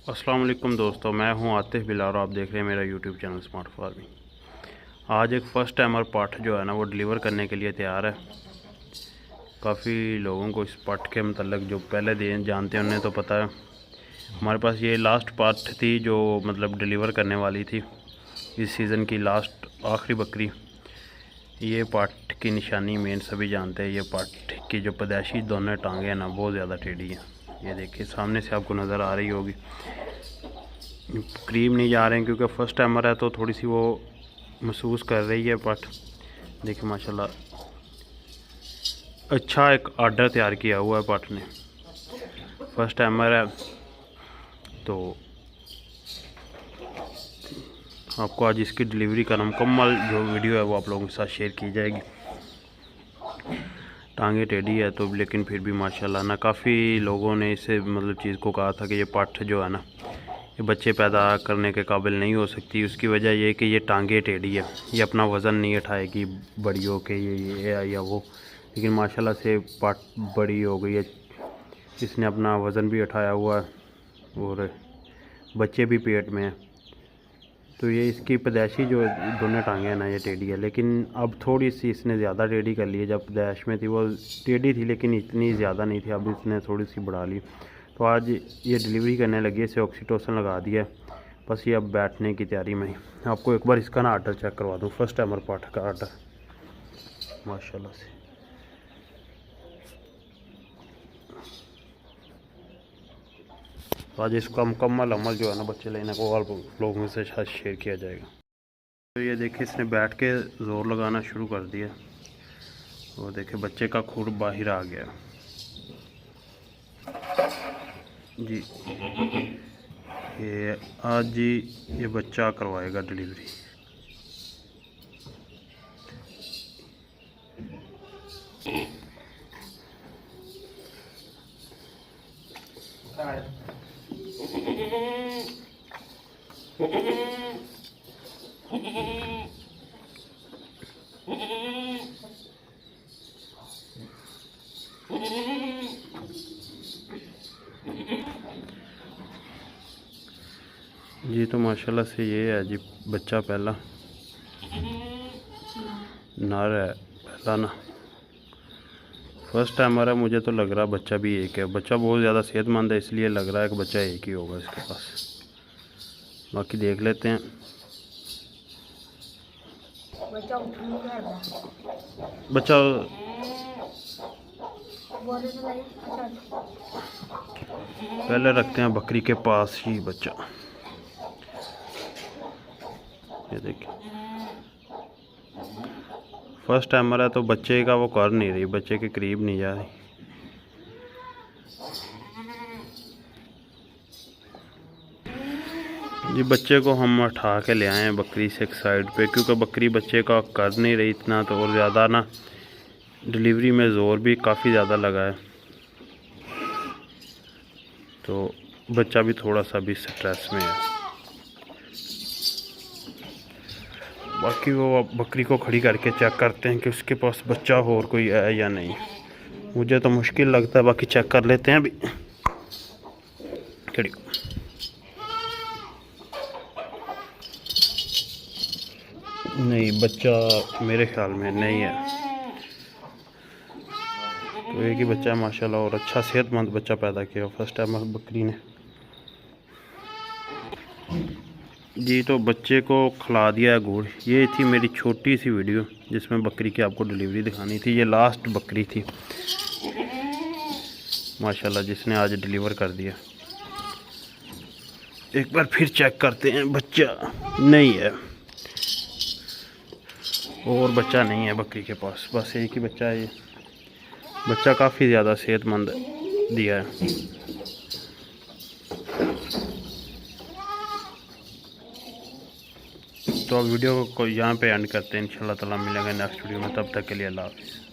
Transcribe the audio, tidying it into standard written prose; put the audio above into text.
अस्सलाम वालेकुम दोस्तों, मैं हूं आतिफ बिलाल और आप देख रहे हैं मेरा यूट्यूब चैनल स्मार्ट फार्मिंग। आज एक फ़र्स्ट टाइमर पाठ जो है ना वो डिलीवर करने के लिए तैयार है। काफ़ी लोगों को इस पाठ के मतलब जो पहले जानते हैं उन्हें तो पता है। हमारे पास ये लास्ट पाठ थी जो मतलब डिलीवर करने वाली थी, इस सीज़न की लास्ट आखिरी बकरी। ये पाठ की निशानी मेन सभी जानते हैं। ये पाठ की जो पैदाइशी दोनों टांगें हैं ना बहुत ज़्यादा टेढ़ी हैं। ये देखिए सामने से आपको नज़र आ रही होगी। करीब नहीं जा रहे हैं क्योंकि फ़र्स्ट टाइमर है तो थोड़ी सी वो महसूस कर रही है पाठ। देखिए माशाल्लाह अच्छा एक आर्डर तैयार किया हुआ है पाठ ने। फर्स्ट टाइमर है तो आपको आज इसकी डिलीवरी का मुकम्मल जो वीडियो है वो आप लोगों के साथ शेयर की जाएगी। टांगे टेढ़ी है तो लेकिन फिर भी माशाल्लाह ना काफ़ी लोगों ने इसे मतलब चीज़ को कहा था कि ये पाठ जो है ना ये बच्चे पैदा करने के काबिल नहीं हो सकती। उसकी वजह ये कि ये टांगे टेढ़ी है, ये अपना वज़न नहीं उठाएगी बड़ी हो के ये या वो। लेकिन माशाल्लाह से पाठ बड़ी हो गई है, इसने अपना वज़न भी उठाया हुआ है और बच्चे भी पेट में हैं। तो ये इसकी पैदाइशी जो दोनों टांगें हैं ना ये टेढ़ी है, लेकिन अब थोड़ी सी इसने ज़्यादा टेढ़ी कर ली है। जब पैदाइश में थी वो टेढ़ी थी लेकिन इतनी ज़्यादा नहीं थी, अब इसने थोड़ी सी बढ़ा ली। तो आज ये डिलीवरी करने लगी है, इसे ऑक्सीटोसिन लगा दिया है, बस ये अब बैठने की तैयारी में ही। आपको एक बार इसका ना आर्डर चेक करवा दूँ, फर्स्ट टाइमर पाठ का आर्डर माशाल्लाह से। तो आज इसका मुकम्मल अमल जो है ना बच्चे लेने को और लोगों से शेयर किया जाएगा। तो ये देखिए इसने बैठ के ज़ोर लगाना शुरू कर दिया और देखिए बच्चे का खून बाहर आ गया जी। ये आज जी ये बच्चा करवाएगा डिलीवरी। जी तो माशाल्लाह से ये है जी बच्चा पहला नर है, पहला ना फर्स्ट टाइमर है। मुझे तो लग रहा बच्चा भी एक है। बच्चा बहुत ज़्यादा सेहतमंद है इसलिए लग रहा है कि बच्चा एक ही होगा इसके पास। बाकी देख लेते हैं। बच्चा पहले रखते हैं बकरी के पास ही बच्चा। ये देखिए फर्स्ट टाइमर है तो बच्चे का वो कर नहीं रही, बच्चे के करीब नहीं जा रही। जी बच्चे को हम उठा के ले आए हैं बकरी से एक साइड पे, क्योंकि बकरी बच्चे का कर नहीं रही इतना। तो और ज़्यादा ना डिलीवरी में ज़ोर भी काफ़ी ज़्यादा लगा है, तो बच्चा भी थोड़ा सा भी स्ट्रेस में है। बाकी वो बकरी को खड़ी करके चेक करते हैं कि उसके पास बच्चा हो और कोई है या नहीं। मुझे तो मुश्किल लगता है, बाकी चेक कर लेते हैं अभी। खड़ी नहीं, बच्चा मेरे ख्याल में नहीं है। तो एक ही बच्चा है माशाल्लाह और अच्छा सेहतमंद बच्चा पैदा किया फर्स्ट टाइम बकरी ने जी। तो बच्चे को खिला दिया है गुड़। ये थी मेरी छोटी सी वीडियो जिसमें बकरी की आपको डिलीवरी दिखानी थी। ये लास्ट बकरी थी माशाल्लाह जिसने आज डिलीवर कर दिया। एक बार फिर चेक करते हैं, बच्चा नहीं है और बच्चा नहीं है बकरी के पास, बस एक ही बच्चा है। ये बच्चा काफ़ी ज़्यादा सेहतमंद दिया है। तो अब वीडियो को यहाँ पे एंड करते हैं। इंशाल्लाह ताला मिलेंगे नेक्स्ट वीडियो में, तब तक के लिए अल्लाह हाफ़िज़।